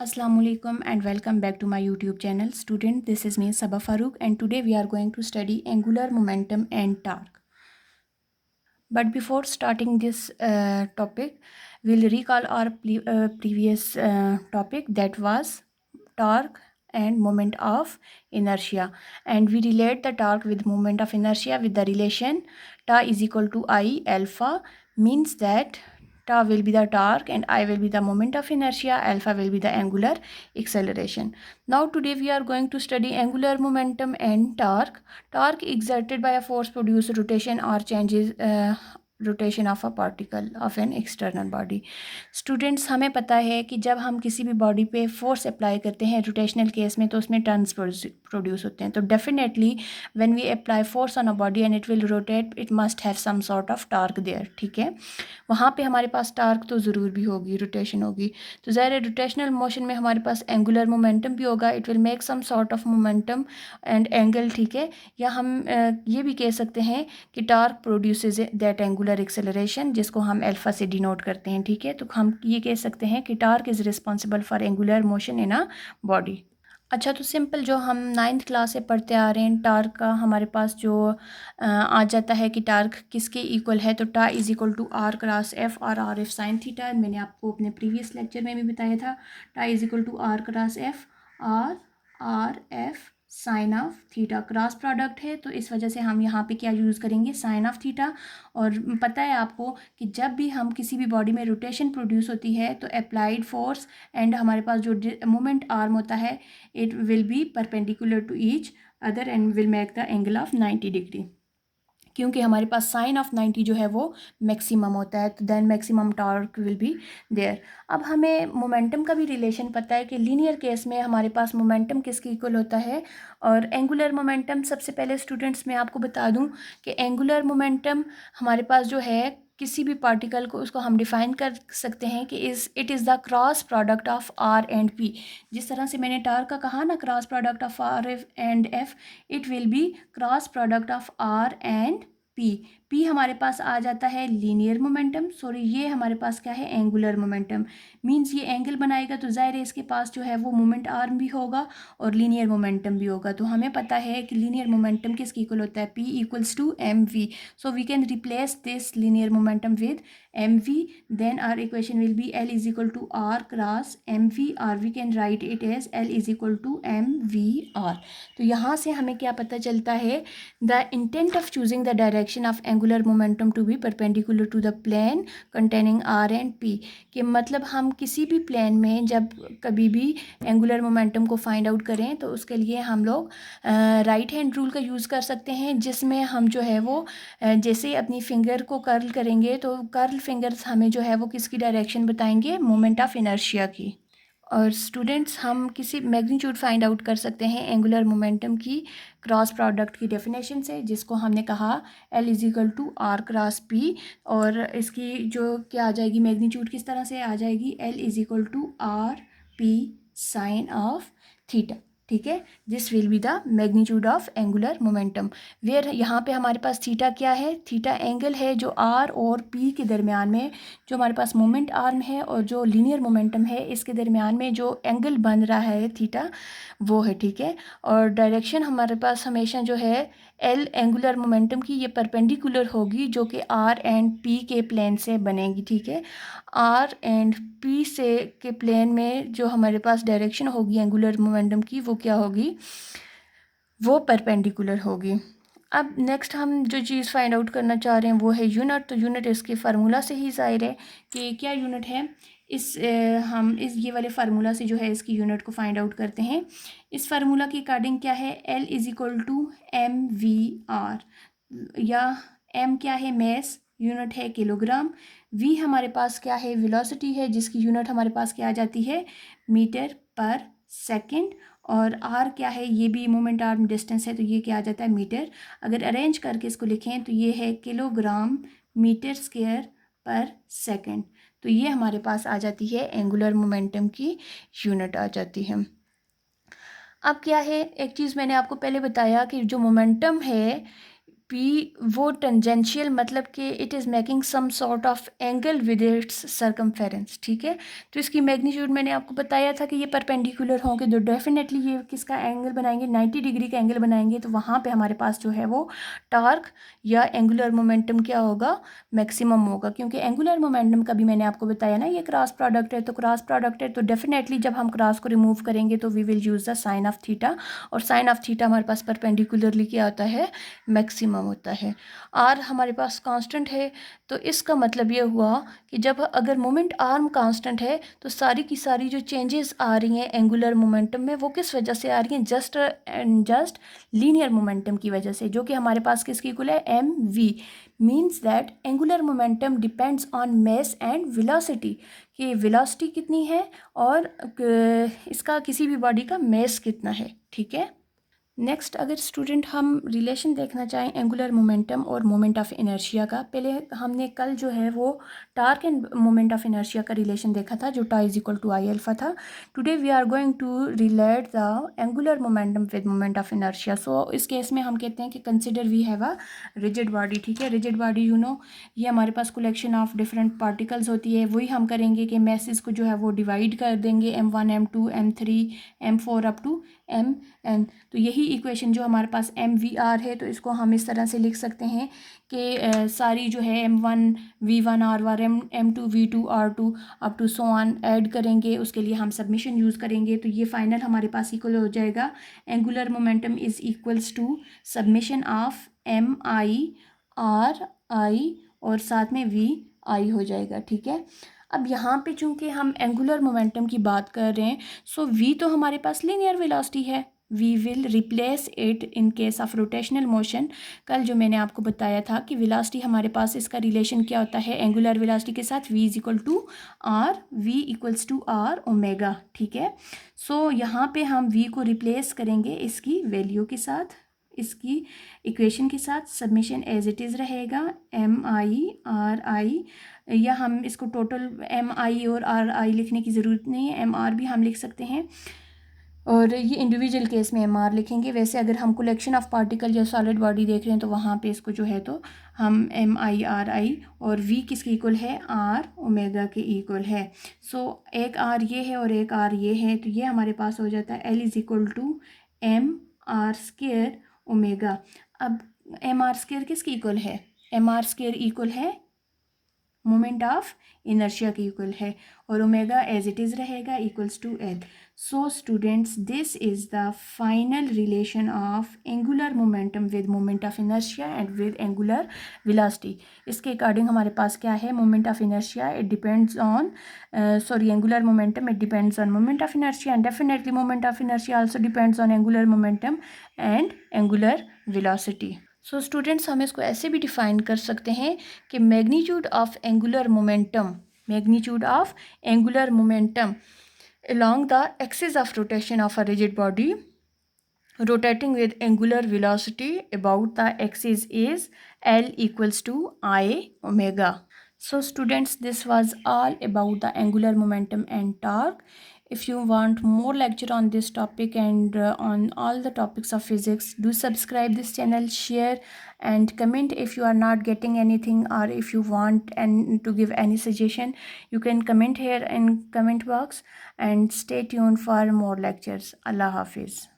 Assalamualaikum and welcome back to my YouTube channel. Student, this is me Sabah Farooq and today we are going to study angular momentum and torque. But before starting this topic, we'll recall our previous topic, that was torque and moment of inertia, and we relate the torque with moment of inertia with the relation tau is equal to I alpha. Means that tau will be the torque and I will be the moment of inertia, alpha will be the angular acceleration. Now today we are going to study angular momentum and torque. Torque exerted by a force produces rotation or changes rotation of a particle of an external body. Students, हमें पता है कि जब हम किसी भी body पे force apply करते हैं रोटेशनल केस में तो उसमें टर्न्स प्रोड्यूस होते हैं. तो definitely when we apply force on a body and it will rotate, it must have some sort of torque there. ठीक है, वहाँ पे हमारे पास टार्क तो ज़रूर भी होगी, रोटेशन होगी. तो ज़ाहिर है रोटेशनल मोशन में हमारे पास एंगुलर मोमेंटम भी होगा. It will make some sort of momentum and angle. ठीक है, या हम ये भी कह सकते हैं कि torque produces that angular acceleration, जिसको हम अल्फा से डिनोट करते हैं. ठीक है, तो हम ये कह सकते हैं कि torque is responsible for angular motion in a body. अच्छा, तो सिंपल जो हम 9th क्लास से पढ़ते आ रहे हैं, टार्क का हमारे पास जो आ जाता है कि टार्क किसके इक्वल है, तो tau is equal to are cross F और आर एफ साइन थीटा. मैंने आपको अपने प्रीवियस लेक्चर में भी बताया था. टा is equal to are cross F और are F sine of theta. Cross product है तो इस वजह से हम यहाँ पे क्या यूज़ करेंगे, साइन ऑफ थीटा. और पता है आपको कि जब भी हम किसी भी बॉडी में रोटेशन प्रोड्यूस होती है तो अप्लाइड फोर्स एंड हमारे पास जो मोमेंट आर्म होता है, it will be perpendicular to each other and will make the angle of 90 degree. क्योंकि हमारे पास साइन ऑफ 90 जो है वो मैक्सिमम होता है, तो then maximum torque will be there. अब हमें मोमेंटम का भी रिलेशन पता है कि लीनियर केस में हमारे पास मोमेंटम किसके इक्वल होता है और एंगुलर मोमेंटम. सबसे पहले स्टूडेंट्स मैं आपको बता दूं कि एंगुलर मोमेंटम हमारे पास जो है किसी भी पार्टिकल को, उसको हम डिफ़ाइन कर सकते हैं कि it is the cross product of r and p. जिस तरह से मैंने टार का कहा ना, cross product of r and F, it will be cross product of r and p. P हमारे पास आ जाता है लीनियर मोमेंटम, सॉरी ये हमारे पास क्या है, एंगुलर मोमेंटम. मींस ये एंगल बनाएगा तो ज़ाहिर है इसके पास जो है वो मोमेंट आर्म भी होगा और लीनियर मोमेंटम भी होगा. तो हमें पता है कि लीनियर मोमेंटम किसके इक्वल होता है, p equals to m v. So we can replace this linear momentum with mv. Then our equation will be L is equal to R cross mv, or we can write it as L is equal to mvr. तो यहाँ से हमें क्या पता चलता है, the intent of choosing the direction of angular momentum to be perpendicular to the plane containing R and P. कि मतलब हम किसी भी प्लेन में जब कभी भी एंगुलर मोमेंटम को फाइंड आउट करें तो उसके लिए हम लोग राइट हैंड रूल का यूज़ कर सकते हैं, जिसमें हम जो है वो जैसे अपनी फिंगर को कर्ल करेंगे तो कर्ल फिंगर्स हमें जो है वो किसकी डायरेक्शन बताएंगे, मोमेंट ऑफ इनर्शिया की. और स्टूडेंट्स, हम किसी मैग्नीट्यूड फाइंड आउट कर सकते हैं एंगुलर मोमेंटम की क्रॉस प्रोडक्ट की डेफिनेशन से, जिसको हमने कहा L is equal to are cross p. और इसकी जो क्या आ जाएगी, मैग्नीट्यूड किस तरह से आ जाएगी, L is equal to r p sine of theta. ठीक है, this will be the magnitude of angular momentum. Where यहाँ पे हमारे पास थीटा क्या है, थीटा एंगल है जो आर और पी के दरमियान में जो हमारे पास मोमेंट आर्म है और जो लीनियर मोमेंटम है इसके दरमियान में जो एंगल बन रहा है थीटा, वो है. ठीक है, और डायरेक्शन हमारे पास हमेशा जो है एल एंगुलर मोमेंटम की, ये परपेंडिकुलर होगी जो कि आर एंड पी के प्लेन से बनेगी. ठीक है, आर एंड पी से के प्लेन में जो हमारे पास डायरेक्शन होगी एंगुलर मोमेंटम की, वो क्या होगी, वो परपेंडिकुलर होगी. अब नेक्स्ट हम जो चीज़ फाइंड आउट करना चाह रहे हैं वो है यूनिट. तो यूनिट इसके फार्मूला से ही ज़ाहिर है कि क्या यूनिट है. हम इस ये वाले फार्मूला से जो है इसकी यूनिट को फाइंड आउट करते हैं. इस फार्मूला के अकॉर्डिंग क्या है, L is equal to m v r, या M क्या है, मैस, यूनिट है किलोग्राम. V हमारे पास क्या है, वेलोसिटी है, जिसकी यूनिट हमारे पास क्या आ जाती है, मीटर पर सेकंड. और R क्या है, ये भी मोमेंट आर्म डिस्टेंस है, तो ये क्या आ जाता है, मीटर. अगर अरेंज करके इसको लिखें तो ये है किलोग्राम मीटर स्क्वायर पर सेकंड. तो ये हमारे पास आ जाती है एंगुलर मोमेंटम की यूनिट आ जाती है. अब क्या है, एक चीज़ मैंने आपको पहले बताया कि जो मोमेंटम है पी वो टेंजेंशियल मतलब कि it is making some sort of angle with its circumference, ठीक है। तो इसकी मैग्नीट्यूड मैंने आपको बताया था कि ये परपेंडिकुलर होंगे तो डेफिनेटली ये किसका एंगल बनाएंगे, 90 डिग्री का एंगल बनाएंगे। तो वहाँ पे हमारे पास जो है वो टार्क या एंगुलर मोमेंटम क्या होगा, मैक्सिमम होगा, क्योंकि एंगुलर मोमेंटम का भी मैंने आपको बताया ना ये क्रॉस प्रोडक्ट है। तो क्रॉस प्रोडक्ट है तो डेफिनेटली जब हम क्रॉस को रिमूव करेंगे तो we will use the sine of theta, और साइन ऑफ थीटा हमारे पास परपेंडिकुलरली क्या होता है, मैक्सिमम होता है। आर हमारे पास कांस्टेंट है, तो इसका मतलब ये हुआ कि जब अगर मोमेंट आर्म कांस्टेंट है तो सारी की सारी जो चेंजेस आ रही हैं एंगुलर मोमेंटम में वो किस वजह से आ रही हैं, just and just linear momentum की वजह से, जो कि हमारे पास किसकी इक्वल है, m v. Means that angular momentum depends on mass and velocity, कि वेलोसिटी कितनी है और इसका किसी भी बॉडी का मास कितना है, ठीक है। नेक्स्ट अगर स्टूडेंट हम रिलेशन देखना चाहें एंगुलर मोमेंटम और मोमेंट ऑफ इनर्शिया का, पहले हमने कल जो है वो torque and moment of inertia का रिलेशन देखा था जो tau is equal to I alpha था। Today we are going to relate the angular momentum with moment of inertia. So इस केस में हम कहते हैं कि consider we have a rigid body, ठीक है। रिजिड बॉडी यू नो ये हमारे पास कलेक्शन ऑफ डिफरेंट पार्टिकल्स होती है। वही हम करेंगे कि मैसेज को जो है वो डिवाइड कर देंगे M1 M2 M3 M4 up to Mn। तो यही इक्वेशन जो हमारे पास MVR है तो इसको हम इस तरह से लिख सकते हैं कि सारी जो है M1 V1 R1 M2 V2 R2 up to so on add करेंगे, उसके लिए हम सबमिशन यूज़ करेंगे। तो ये फाइनल हमारे पास इक्वल हो जाएगा angular momentum is equals to submission of MI RI और साथ में VI हो जाएगा, ठीक है। अब यहाँ पे चूंकि हम एंगुलर मोमेंटम की बात कर रहे हैं, सो v तो हमारे पास लीनियर वेलोसिटी है, we will replace it in case of rotational motion. कल जो मैंने आपको बताया था कि वेलोसिटी हमारे पास इसका रिलेशन क्या होता है एंगुलर वेलोसिटी के साथ, v is equal to r, v equals to r omega, ठीक है। सो यहाँ पे हम v को रिप्लेस करेंगे इसकी वैल्यू के साथ, इसकी इक्वेशन के साथ, सबमिशन एज इट इज़ रहेगा MI RI, या हम इसको टोटल MI और RI लिखने की ज़रूरत नहीं है, MR भी हम लिख सकते हैं, और ये इंडिविजुअल केस में MR लिखेंगे। वैसे अगर हम कलेक्शन ऑफ पार्टिकल या सॉलिड बॉडी देख रहे हैं तो वहाँ पे इसको जो है तो हम MI RI और V किसके इक्वल है, R ओमेगा के इक्वल है। सो एक R ये है और एक R ये है, तो ये हमारे पास हो जाता है L is equal to MR² omega. अब MR² किसकी इक्वल है, MR² इक्वल है मोमेंट ऑफ इनर्शिया के इक्वल है, और ओमेगा एज इट इज़ रहेगा equals to L। So students this is the final relation of angular momentum with moment of inertia and with angular velocity. इसके according हमारे पास क्या है, moment of inertia it depends on angular momentum it depends on moment of inertia, and definitely moment of inertia also depends on angular momentum and angular velocity. So students हम इसको ऐसे भी define कर सकते हैं कि magnitude of angular momentum, magnitude of angular momentum along the axis of rotation of a rigid body rotating with angular velocity about the axis is L equals to I omega. So students, this was all about the angular momentum and torque. If you want more lecture on this topic and on all the topics of physics, do subscribe this channel, share and comment. If you are not getting anything or if you want and to give any suggestion, you can comment here in comment box, and stay tuned for more lectures. Allah Hafiz.